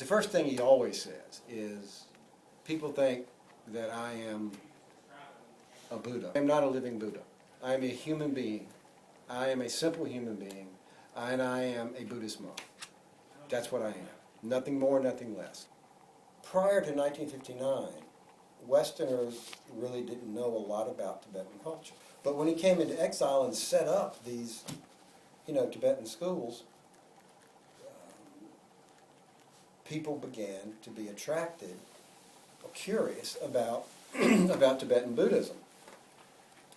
The first thing he always says is, people think that I am a Buddha. I am not a living Buddha. I am a human being. I am a simple human being, and I am a Buddhist monk. That's what I am. Nothing more, nothing less. Prior to 1959, Westerners really didn't know a lot about Tibetan culture. But when he came into exile and set up these, Tibetan schools, people began to be attracted or curious about about Tibetan Buddhism.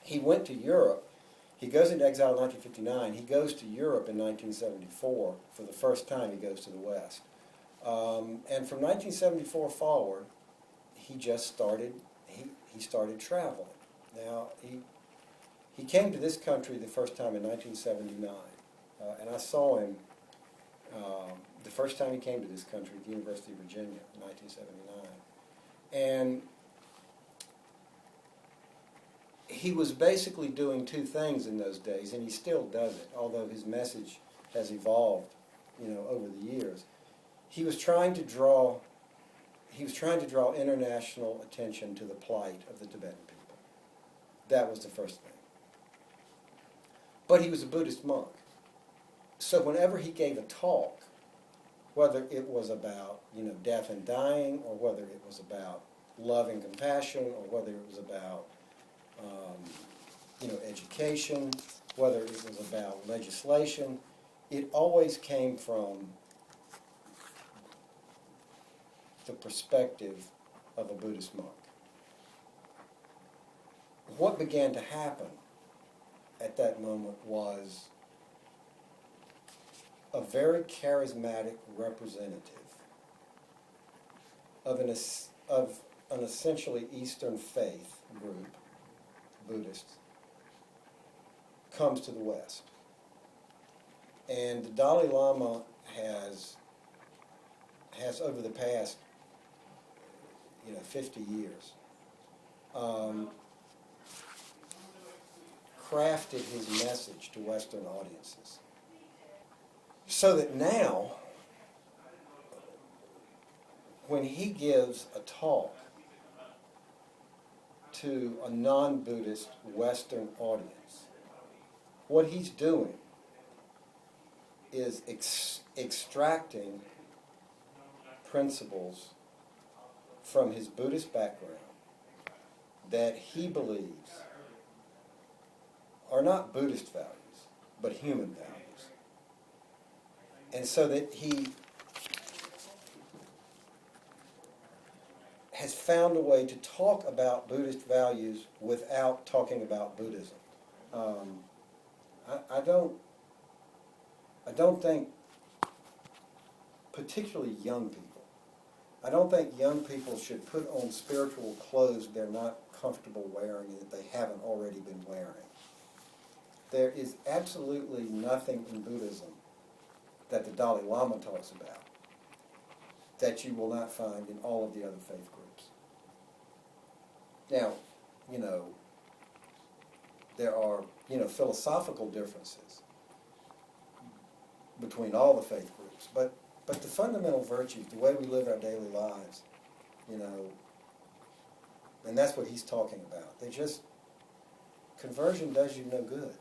He went to Europe. He goes into exile in 1959. He goes to Europe in 1974. For the first time, he goes to the West. And from 1974 forward, he just started. He started traveling. Now he came to this country the first time in 1979, and I saw him the first time he came to this country at the University of Virginia in 1979, and he was basically doing two things in those days, and he still does it, although his message has evolved, over the years. He was trying to draw international attention to the plight of the Tibetan people. That was the first thing. But he was a Buddhist monk. So whenever he gave a talk, whether it was about, death and dying, or whether it was about love and compassion, or whether it was about education, whether it was about legislation, it always came from the perspective of a Buddhist monk. What began to happen at that moment was a very charismatic representative of an essentially Eastern faith group, Buddhists, comes to the West. And the Dalai Lama has over the past 50 years crafted his message to Western audiences, so that now when he gives a talk to a non-Buddhist Western audience, what he's doing is extracting principles from his Buddhist background that he believes are not Buddhist values, but human values. And so that he has found a way to talk about Buddhist values without talking about Buddhism. I don't think, particularly young people, I don't think young people should put on spiritual clothes they're not comfortable wearing and that they haven't already been wearing. There is absolutely nothing in Buddhism that the Dalai Lama talks about that you will not find in all of the other faith groups. Now, there are, philosophical differences between all the faith groups, but the fundamental virtues, the way we live our daily lives, and that's what he's talking about. Conversion does you no good.